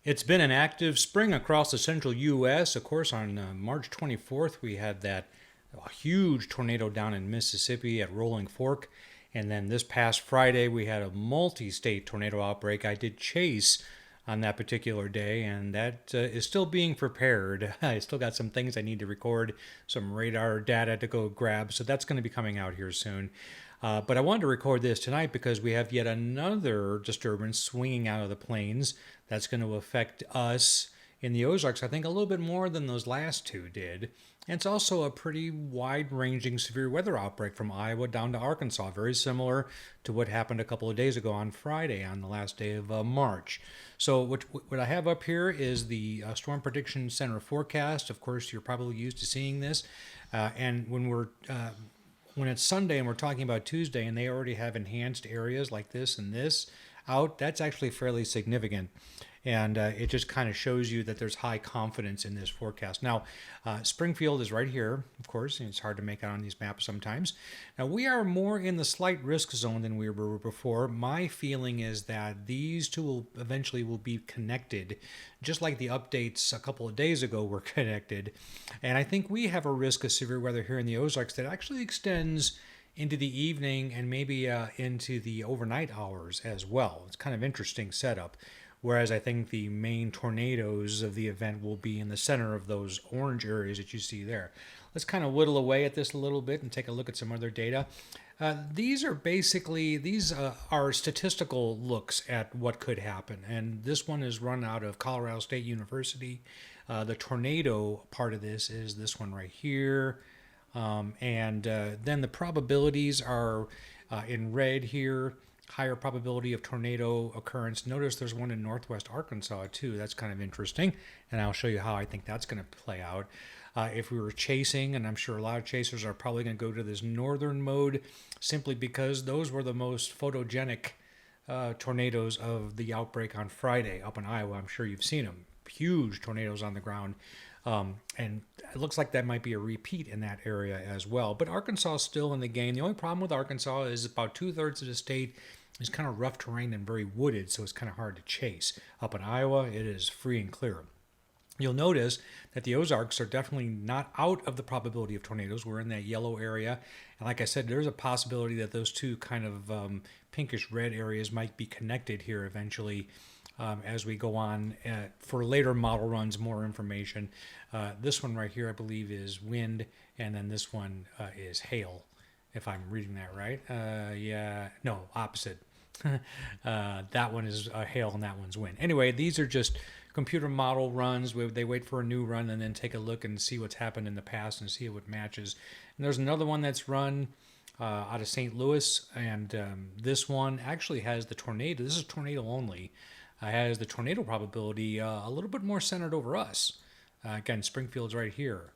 It's been an active spring across the central U.S. Of course, on March 24th, we had that huge tornado down in Mississippi at Rolling Fork. And then this past Friday, we had a multi state tornado outbreak. I did chase on that particular day, and that is still being prepared. I still got some things I need to record, some radar data to go grab, so that's going to be coming out here soon. But I wanted to record this tonight because we have yet another disturbance swinging out of the plains that's going to affect us in the Ozarks, I think, a little bit more than those last two did. And it's also a pretty wide ranging severe weather outbreak from Iowa down to Arkansas, very similar to what happened a couple of days ago on Friday, on the last day of March. So, what I have up here is the Storm Prediction Center forecast. Of course, you're probably used to seeing this. And when it's Sunday and we're talking about Tuesday and they already have enhanced areas like this and this out, that's actually fairly significant. And it just kind of shows you that there's high confidence in this forecast. Now, Springfield is right here, of course, and it's hard to make out on these maps sometimes. Now, we are more in the slight risk zone than we were before. My feeling is that these two will eventually be connected, just like the updates a couple of days ago were connected. And I think we have a risk of severe weather here in the Ozarks that actually extends into the evening and maybe into the overnight hours as well. It's kind of interesting setup. Whereas I think the main tornadoes of the event will be in the center of those orange areas that you see there. Let's kind of whittle away at this a little bit and take a look at some other data. These are statistical looks at what could happen, and this one is run out of Colorado State University. The tornado part of this is this one right here, and then the probabilities are in red here. Higher probability of tornado occurrence. Notice there's one in northwest Arkansas too. That's kind of interesting, and I'll show you how I think that's going to play out. If we were chasing, and I'm sure a lot of chasers are probably going to go to this northern mode simply because those were the most photogenic tornadoes of the outbreak on Friday up in Iowa. I'm sure you've seen them. Huge tornadoes on the ground. And it looks like that might be a repeat in that area as well. But Arkansas is still in the game. The only problem with Arkansas is about 2/3 of the state is kind of rough terrain and very wooded, so it's kind of hard to chase. Up in Iowa, it is free and clear. You'll notice that the Ozarks are definitely not out of the probability of tornadoes. We're in that yellow area. And like I said, there's a possibility that those two kind of pinkish red areas might be connected here eventually. As we go on for later model runs, more information. This one right here, I believe, is wind, and then this one is hail, if I'm reading that right. No, opposite. That one is hail, and that one's wind. Anyway, these are just computer model runs. They wait for a new run and then take a look and see what's happened in the past and see what matches. And there's another one that's run out of St. Louis, and this one actually has the tornado. This is tornado only. Has the tornado probability a little bit more centered over us. Again, Springfield's right here.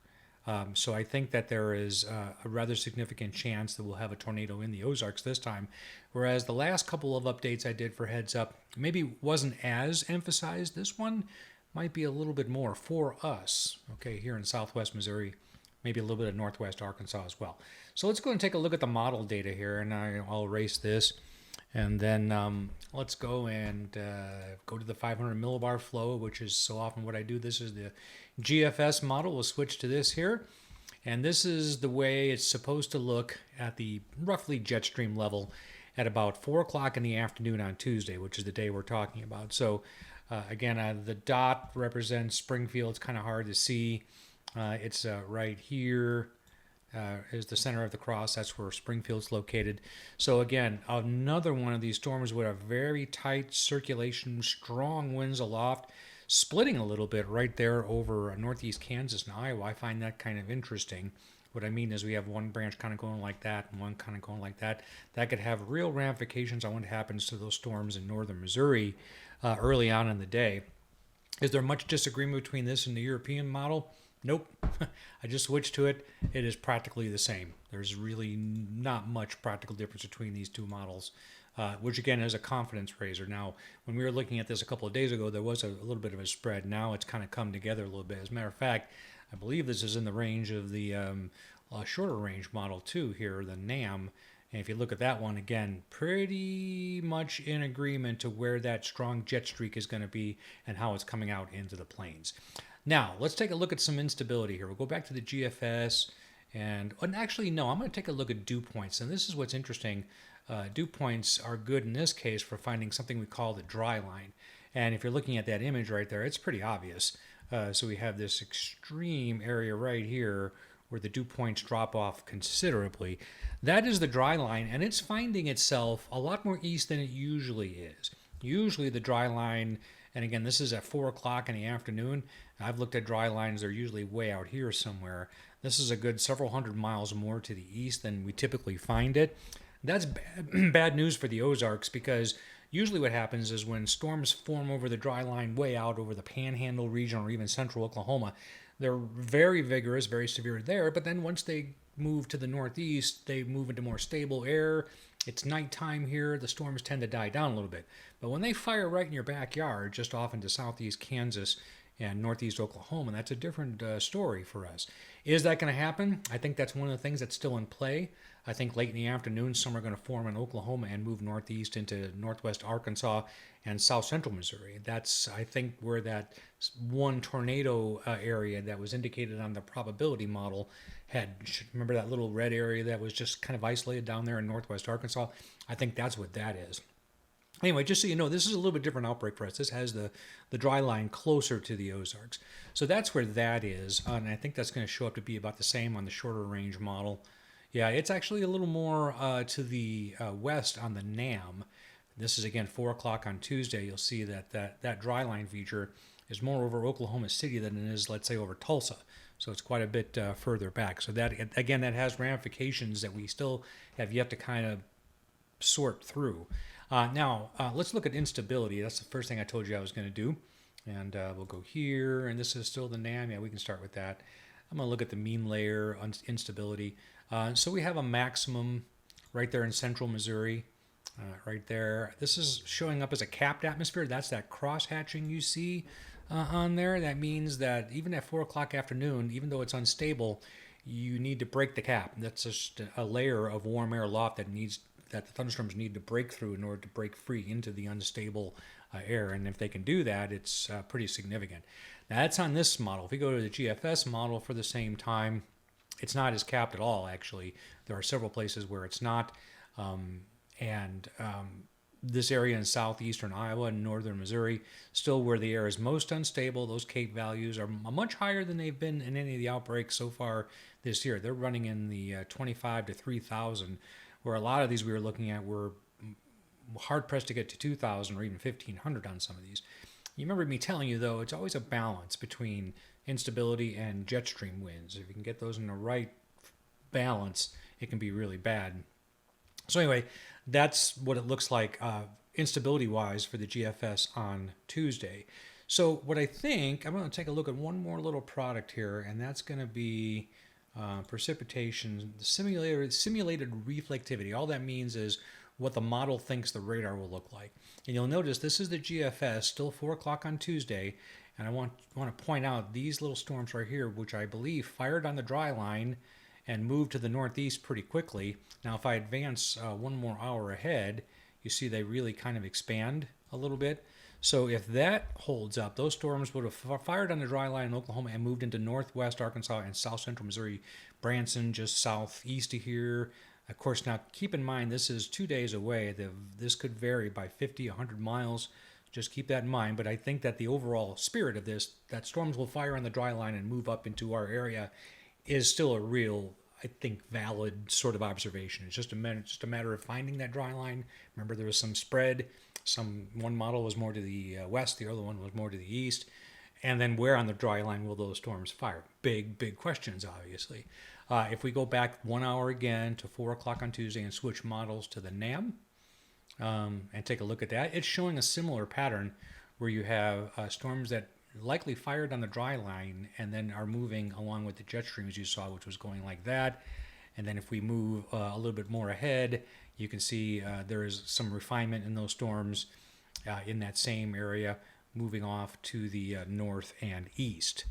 So I think that there is a rather significant chance that we'll have a tornado in the Ozarks this time. Whereas the last couple of updates I did for Heads Up maybe wasn't as emphasized. This one might be a little bit more for us, okay, here in southwest Missouri, maybe a little bit of northwest Arkansas as well. So let's go and take a look at the model data here, and I'll erase this. And then let's go and go to the 500 millibar flow, which is so often what I do. This is the GFS model. We'll switch to this here. And this is the way it's supposed to look at the roughly jet stream level at about 4 o'clock in the afternoon on Tuesday, which is the day we're talking about. So again, the dot represents Springfield. It's kind of hard to see. It's right here. Is the center of the cross. That's where Springfield's located. So again, another one of these storms with a very tight circulation, strong winds aloft, splitting a little bit right there over northeast Kansas and Iowa. I find that kind of interesting. What I mean is we have one branch kind of going like that and one kind of going like that. That could have real ramifications on what happens to those storms in northern Missouri early on in the day. Is there much disagreement between this and the European model? Nope. I just switched to it. It is practically the same. There's really not much practical difference between these two models, which again is a confidence raiser. Now, when we were looking at this a couple of days ago, there was a little bit of a spread. Now it's kind of come together a little bit. As a matter of fact, I believe this is in the range of the shorter range model too here, the NAM. And if you look at that one again, pretty much in agreement to where that strong jet streak is going to be and how it's coming out into the plains. Now, let's take a look at some instability here. We'll go back to the GFS and actually, no, I'm going to take a look at dew points. And this is what's interesting. Dew points are good in this case for finding something we call the dry line. And if you're looking at that image right there, it's pretty obvious. So we have this extreme area right here where the dew points drop off considerably. That is the dry line, and it's finding itself a lot more east than it usually is. Usually the dry line, and again, this is at 4 o'clock in the afternoon. I've looked at dry lines, they're usually way out here somewhere. This is a good several hundred miles more to the east than we typically find it. That's bad news for the Ozarks, because usually what happens is when storms form over the dry line way out over the Panhandle region or even central Oklahoma, they're very vigorous, very severe there, but then once they move to the northeast, they move into more stable air. It's nighttime here, the storms tend to die down a little bit. But when they fire right in your backyard, just off into southeast Kansas and northeast Oklahoma, that's a different story for us. Is that going to happen? I think that's one of the things that's still in play. I think late in the afternoon, some are going to form in Oklahoma and move northeast into northwest Arkansas and south central Missouri. That's, I think, where that one tornado area that was indicated on the probability model had. Remember that little red area that was just kind of isolated down there in northwest Arkansas? I think that's what that is. Anyway, just so you know, this is a little bit different outbreak for us. This has the dry line closer to the Ozarks. So that's where that is. And I think that's going to show up to be about the same on the shorter range model. Yeah, it's actually a little more to the west on the NAM. This is, again, 4 o'clock on Tuesday. You'll see that dry line feature is more over Oklahoma City than it is, let's say, over Tulsa. So it's quite a bit further back. So that, again, that has ramifications that we still have yet to kind of sort through. Now, let's look at instability. That's the first thing I told you I was going to do. And we'll go here, and this is still the NAM. Yeah, we can start with that. I'm going to look at the mean layer on instability. So we have a maximum right there in central Missouri, right there. This is showing up as a capped atmosphere. That's that cross-hatching you see on there. That means that even at 4 o'clock afternoon, even though it's unstable, you need to break the cap. That's just a layer of warm air loft that the thunderstorms need to break through in order to break free into the unstable air. And if they can do that, it's pretty significant. Now, that's on this model. If we go to the GFS model for the same time, it's not as capped at all, actually. There are several places where it's not. This area in southeastern Iowa and northern Missouri, still where the air is most unstable. Those CAPE values are much higher than they've been in any of the outbreaks so far this year. They're running in the 25 to 3,000, where a lot of these we were looking at were hard-pressed to get to 2,000 or even 1,500 on some of these. You remember me telling you, though, it's always a balance between instability and jet stream winds. If you can get those in the right balance, it can be really bad. So anyway, that's what it looks like instability-wise for the GFS on Tuesday. So what I think, I'm going to take a look at one more little product here, and that's going to be precipitation, simulated reflectivity. All that means is what the model thinks the radar will look like. And you'll notice this is the GFS, still 4 o'clock on Tuesday, and I want to point out these little storms right here, which I believe fired on the dry line and moved to the northeast pretty quickly. Now, if I advance 1 more hour ahead, you see they really kind of expand a little bit. So if that holds up, those storms would have fired on the dry line in Oklahoma and moved into northwest Arkansas and south central Missouri, Branson just southeast of here. Of course, now keep in mind, this is 2 days away. This could vary by 50, 100 miles. Just keep that in mind. But I think that the overall spirit of this, that storms will fire on the dry line and move up into our area, is still a real, I think, valid sort of observation. It's just a matter of finding that dry line. Remember, there was some spread. One model was more to the west, the other one was more to the east. And then where on the dry line will those storms fire? Big questions, obviously. If we go back 1 hour again to 4 o'clock on Tuesday and switch models to the NAM and take a look at that, it's showing a similar pattern where you have storms that likely fired on the dry line and then are moving along with the jet stream, as you saw, which was going like that. And then if we move a little bit more ahead, you can see there is some refinement in those storms in that same area, moving off to the north and east.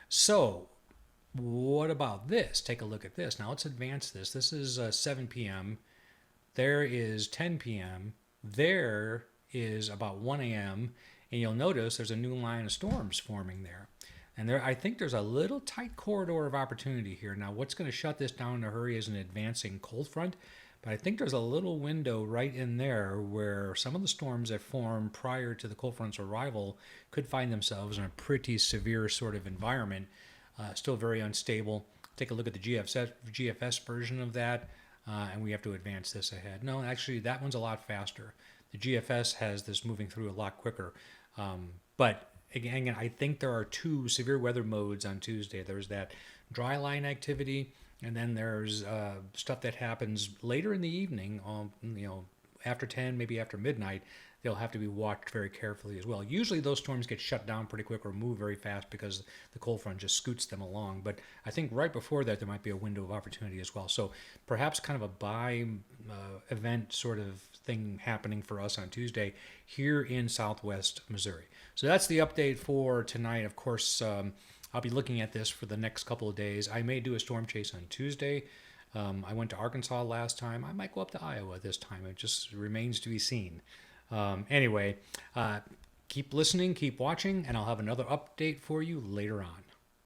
So what about this? Take a look at this. Now let's advance this. This is 7 p.m. There is 10 p.m. There is about 1 a.m. And you'll notice there's a new line of storms forming there. And there, I think there's a little tight corridor of opportunity here. Now, what's going to shut this down in a hurry is an advancing cold front. But I think there's a little window right in there where some of the storms that formed prior to the cold front's arrival could find themselves in a pretty severe sort of environment, still very unstable. Take a look at the GFS version of that, and we have to advance this ahead. No, actually, that one's a lot faster. The GFS has this moving through a lot quicker. But again, I think there are two severe weather modes on Tuesday. There's that dry line activity, and then there's stuff that happens later in the evening, after 10, maybe after midnight. They'll have to be watched very carefully as well. Usually those storms get shut down pretty quick or move very fast because the cold front just scoots them along. But I think right before that, there might be a window of opportunity as well. So perhaps kind of a event sort of thing happening for us on Tuesday here in southwest Missouri. So that's the update for tonight. Of course, I'll be looking at this for the next couple of days. I may do a storm chase on Tuesday. I went to Arkansas last time. I might go up to Iowa this time. It just remains to be seen. Anyway, keep listening, keep watching, and I'll have another update for you later on.